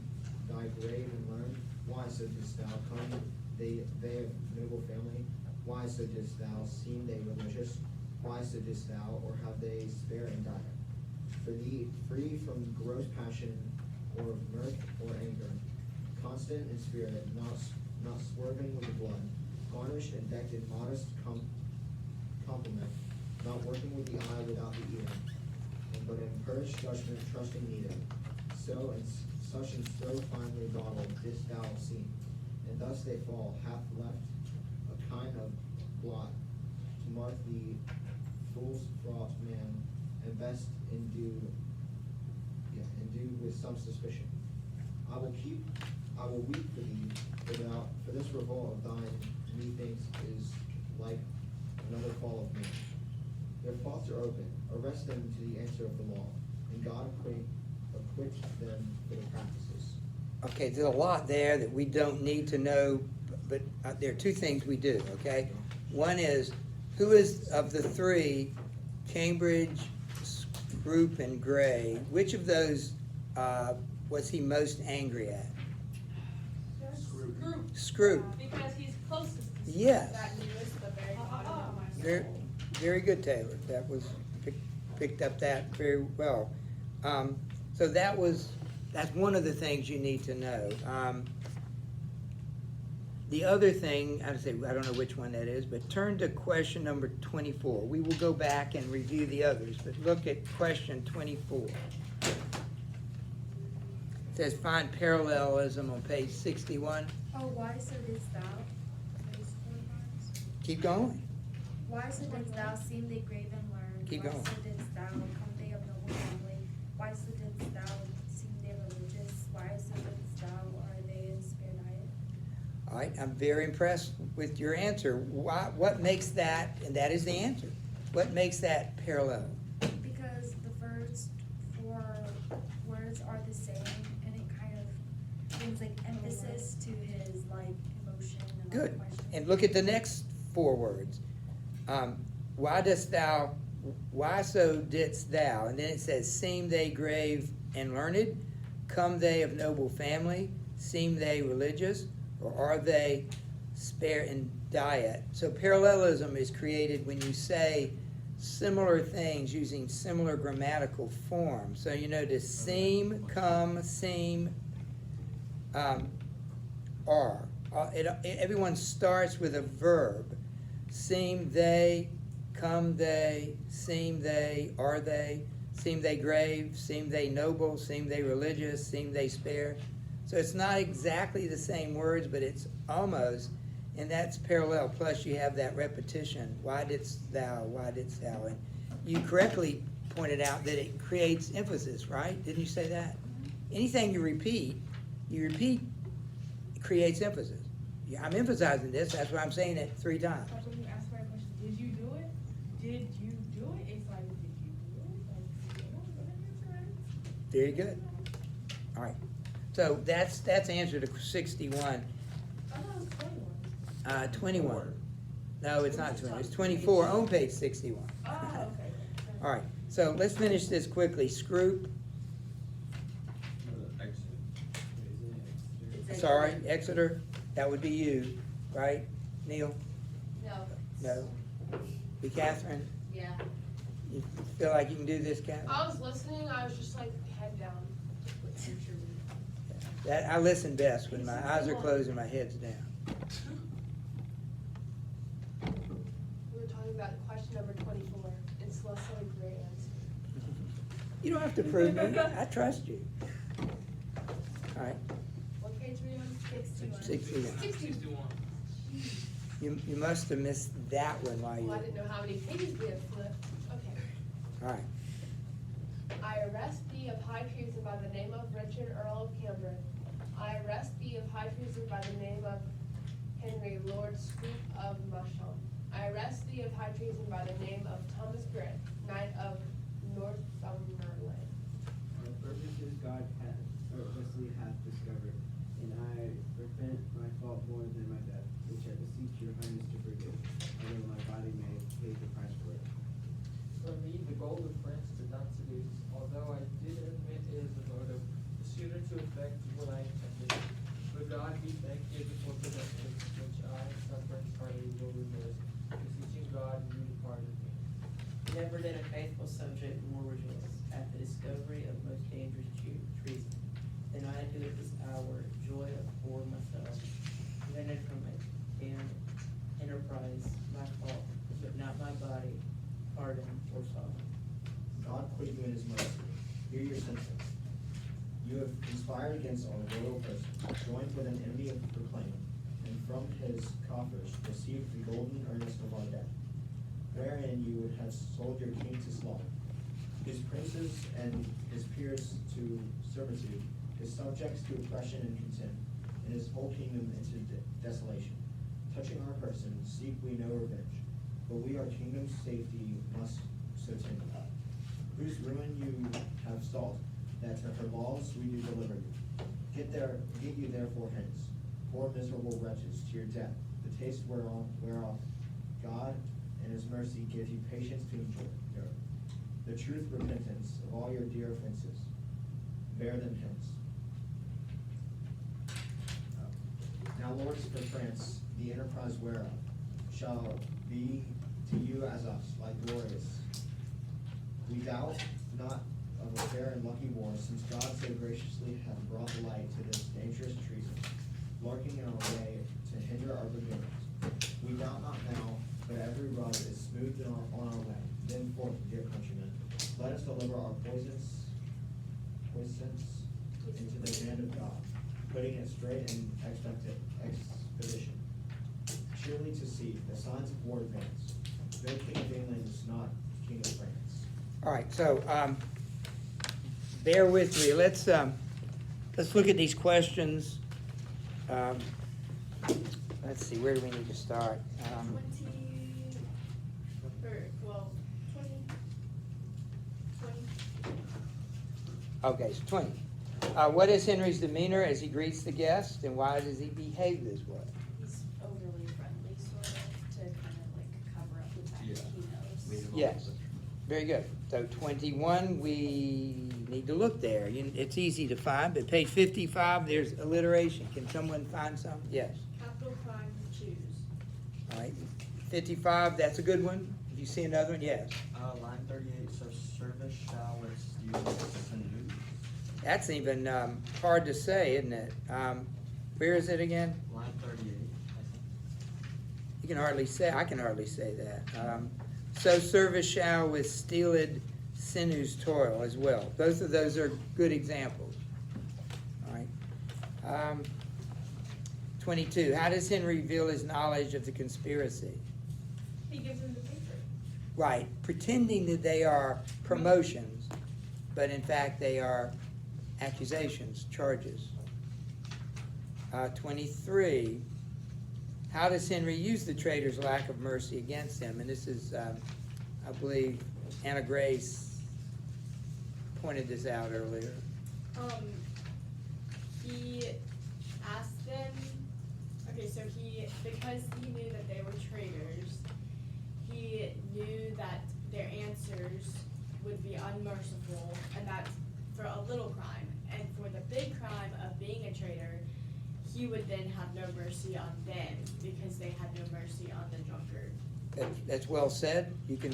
thy grave and learned? Why so didst thou come they of noble family? Why so didst thou seem they religious? Why so didst thou, or have they spare and die? For thee, free from gross passion, or of mirth or anger, constant in spirit, not swerving with the blood, garnished and decked in modest compliment, not working with the eye without the ear, but in purged judgment trusting neither. So and such and so finely dawdled didst thou seem, and thus they fall, hath left a kind of blot to mark the fool's fraught man, and best endued with some suspicion. I will weep for thee, for this revolt of thine, methinks, is like another fall of man. Their faults are open, arrest them to the answer of the law, and God acquit them for their practices. Okay, there's a lot there that we don't need to know, but there are two things we do, okay? One is, who is of the three, Cambridge, Scroop, and Gray, which of those was he most angry at? Scroop. Because he's closest to Yes. That newest, the very bottom of my Very, scroll. very good, Taylor. That was, picked up that very well. So that's one of the things you need to know. The other thing, I don't know which one that is, but turn to question number 24. We will go back and review the others, but look at question 24. It says find parallelism on page 61. Oh, why so didst thou? Keep going. Why so didst thou seem they grave and learned? Keep going. Why so didst thou come they of noble family? Why so didst thou seem they religious? Why so didst thou are they in spare diet? All right, I'm very impressed with your answer. What makes that, and that is the answer, what makes that parallel? Because the first four words are the same, and it kind of brings like emphasis to his like emotion and Good. question. And look at the next four words. Why so didst thou? And then it says, seem they grave and learned? Come they of noble family? Seem they religious? Or are they spare in diet? So parallelism is created when you say similar things using similar grammatical forms. So you notice seem, come, seem, are. Everyone starts with a verb. Seem they, come they, seem they, are they, seem they grave, seem they noble, seem they religious, seem they spare. So it's not exactly the same words, but it's almost, and that's parallel. Plus you have that repetition. Why didst thou, why didst thou? And you correctly pointed out that it creates emphasis, right? Didn't you say that? Anything you repeat creates emphasis. Yeah, I'm emphasizing this, that's why I'm saying it 3 times. Like when you ask for a question, did you do it? Did you do it? It's like, did you do it? Like, you know, go ahead and answer it. Very good. All right. So that's answer to 61. I thought it was 21. 21. No, it's not 20. It's 24 on page 61. Oh, okay. All right. So let's finish this quickly. Scroop. Sorry, Exeter. That would be you, right, Neil? No. No. You, Catherine, Yeah. you feel like you can do this, Catherine? I was listening, I was just like head down. With future me. That, I listen best when my eyes are closed and my head's down. We were talking about question number 24. It's Celestial Great Answer. You don't have to prove me, I trust you. All right, What page are we on? 61. 61. You must have missed that one while you, Well, I all didn't know how many pages we had flipped. Okay. right. I arrest thee of high treason by the name of Richard, Earl of Cambridge. I arrest thee of high treason by the name of Henry, Lord Scroop of Musham. I arrest thee of high treason by the name of Thomas Gray, Knight of Northumberland. Our purposes God hath, or Wesley hath discovered, and I repent my fault more than my death, which I beseech your highness to forgive, although my body may pay the price for it. For me, the gold of France did not seduce, although I did admit it is a motive, the sooner to effect what I intended. But God be thanked here before possessions, which I, suffering heartily, will resist, beseeching God you to pardon me. Never did a faithful subject more rejoice at the discovery of most dangerous treason than I do at this hour, joy for myself, prevented from a damned enterprise, my fault, but not my body, pardon or sorrow. God quit you in his mercy. Hear your sentence. You have conspired against our royal person, joined with an enemy of proclaiming, and from his coffers received the golden earnest of our debt, wherein you would have sold your king to slaughter, his princes and his peers to servitude, his subjects to oppression and contempt, and his whole kingdom into desolation. Touching our person, seek we no revenge, but we our kingdom's safety must so tend about, whose ruin you have stalled, that to her laws we do deliver you. Get you therefore hence, poor miserable wretches, to your death, the taste whereof God and his mercy give you patience to endure. The truth repentance of all your dear offenses. Bear them hence. Now, lords for France, the enterprise whereof shall be to you as us, like glorious. We doubt not of a fair and lucky war, since God so graciously hath brought light to this dangerous treason, lurking in our way to hinder our beginnings. We doubt not now, but every rub is smoothed on our way. Then forth, dear countrymen, let us deliver our poisons into the hand of God, putting it straight in expedition. Surely to see the signs of war advance. No king of England is not king of France. All right, so, bear with me. Let's look at these questions. Let's see, where do we need to start? 20. Okay, so 20. What is Henry's demeanor as he greets the guest, and why does he behave this way? He's overly friendly, sort of, to kind of like cover up the fact that he knows. Yes, very good. So 21, we need to look there. It's easy to find, but page 55, there's alliteration. Can someone find some? Yes. Capital crime, choose. All right. 55, that's a good one. If you see another one, yes. Line 38 says service shall excuse sinews. That's even hard to say, isn't it? Where is it again? Line 38, I think. You can hardly say, I can hardly say that. So service shall with steeled sinews toil as well. Both of those are good examples. All right. 22, how does Henry reveal his knowledge of the conspiracy? He gives him the paper. Right, pretending that they are promotions, but in fact they are accusations, charges. 23, how does Henry use the traitor's lack of mercy against him? And this is, I believe, Anna Grace pointed this out earlier. He asked them, okay, so because he knew that they were traitors, he knew that their answers would be unmerciful, and that's for a little crime. And for the big crime of being a traitor, he would then have no mercy on them, because they had no mercy on the drunkard. That's well said. You can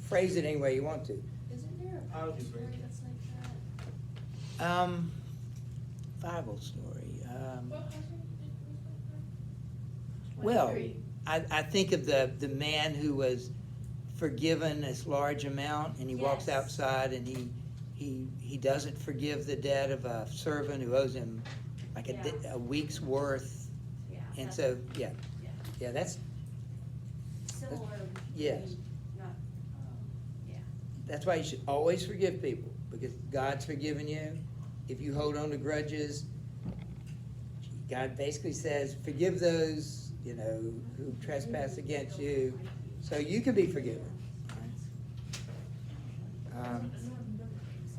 phrase it any way you want to. Isn't there a I would Bible agree. story that's like that? Bible story. What question Well, I think of the man who was forgiven this large amount, and he walks Yes. outside and he doesn't forgive the debt of a servant who owes him like a week's worth. Yeah. And that's- so, Yeah. that's, Similar. yes. Not, yeah. That's why you should always forgive people, because God's forgiven you. If you hold on to grudges, God basically says, forgive those, who trespass against you, so you can be forgiven.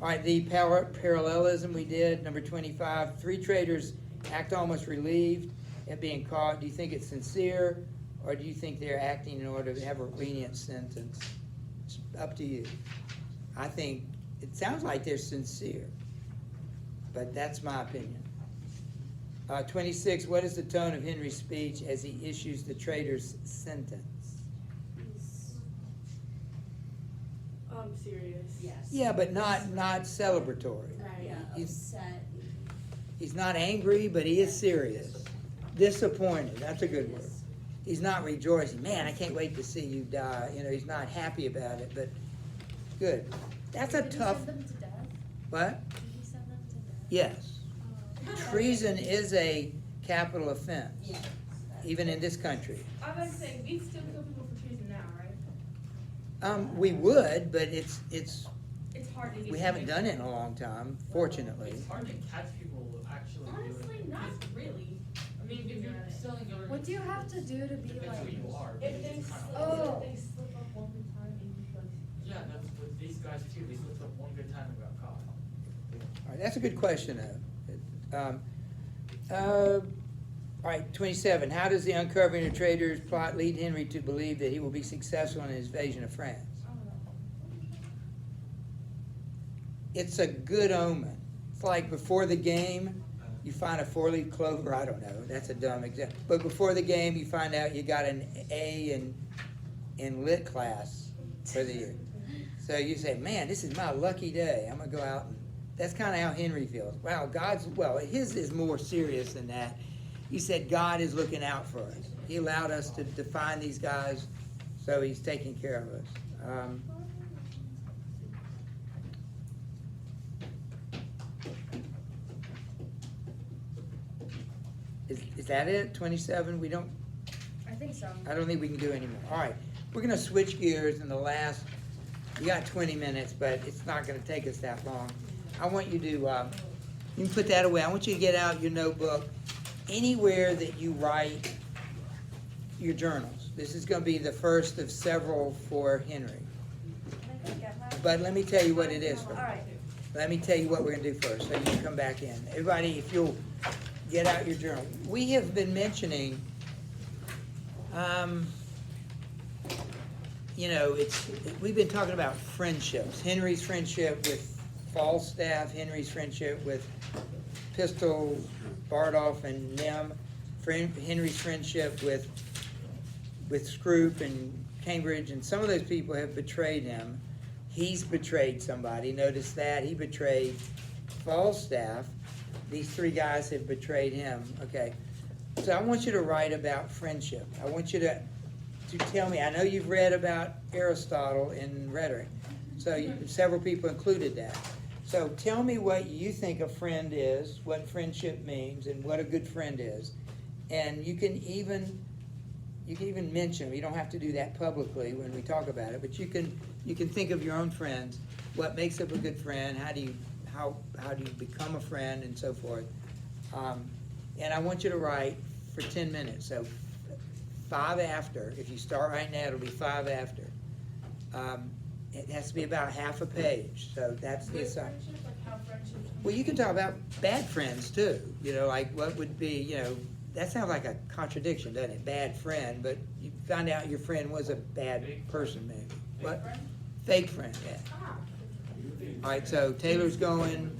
All right, the parallelism we did, number 25, 3 traders act almost relieved at being caught. Do you think it's sincere, or do you think they're acting in order to have a lenient sentence? It's up to you. I think it sounds like they're sincere, but that's my opinion. 26, what is the tone of Henry's speech as he issues the trader's sentence? Serious. Yes. Yeah, but not celebratory. Yeah, He's- upset. He's not angry, but he is serious. Disappointed, that's a good word. He's not rejoicing. Man, I can't wait to see you die. He's not happy about it, but good. That's a tough, Did he send them to death? what? Did he send them to death? Yes. Treason is a capital offense, Yes. even in this country. I was saying, we still kill people for treason now, right? We would, but it's, It's hard to get. we haven't done it in a long time, fortunately. It's hard to catch people actually doing it. Honestly, not really. I mean, if you're selling government. What do you have to do to be Depends like? who you are. If they, It's kinda Oh. if they slip up one good time and you like. Yeah, that's with these guys too, they slipped up one good time and got caught. All right, that's a good question, though. All right, 27, how does the uncovering of traitors' plot lead Henry to believe that he will be successful in his invasion of France? It's a good omen. It's like before the game, you find a 4-leaf clover, I don't know, that's a dumb example. But before the game, you find out you got an A in lit class for the year. So you say, man, this is my lucky day. I'm gonna go out and, that's kind of how Henry feels. Wow, his is more serious than that. He said God is looking out for us. He allowed us to find these guys, so he's taking care of us. Is that it? 27? I think so. I don't think we can do any more. All right, we're gonna switch gears in the last, you got 20 minutes, but it's not gonna take us that long. I want you to, you can put that away. I want you to get out your notebook, anywhere that you write your journals. This is gonna be the first of several for Henry. But let me tell you what it is first. Let me tell you what we're gonna do first, so you can come back in. Everybody, if you'll get out your journal. We have been mentioning, we've been talking about friendships. Henry's friendship with Falstaff, Henry's friendship with Pistol, Bardolph, and Nym, Henry's friendship with Scroop and Cambridge, and some of those people have betrayed him. He's betrayed somebody. Notice that. He betrayed Falstaff. These 3 guys have betrayed him. Okay. So I want you to write about friendship. I want you to tell me, I know you've read about Aristotle in rhetoric. So several people included that. So tell me what you think a friend is, what friendship means, and what a good friend is. And you can even mention them. You don't have to do that publicly when we talk about it, but you can think of your own friends. What makes up a good friend? How do you become a friend, and so forth. And I want you to write for 10 minutes. So 5 after. If you start right now, it'll be 5 after. It has to be about half a page. So that's the assignment. Well, you can talk about bad friends too. Like what would be, that sounds like a contradiction, doesn't it? Bad friend, but you find out your friend was a bad person, maybe. What? Fake friend, yeah. All right, so Taylor's going,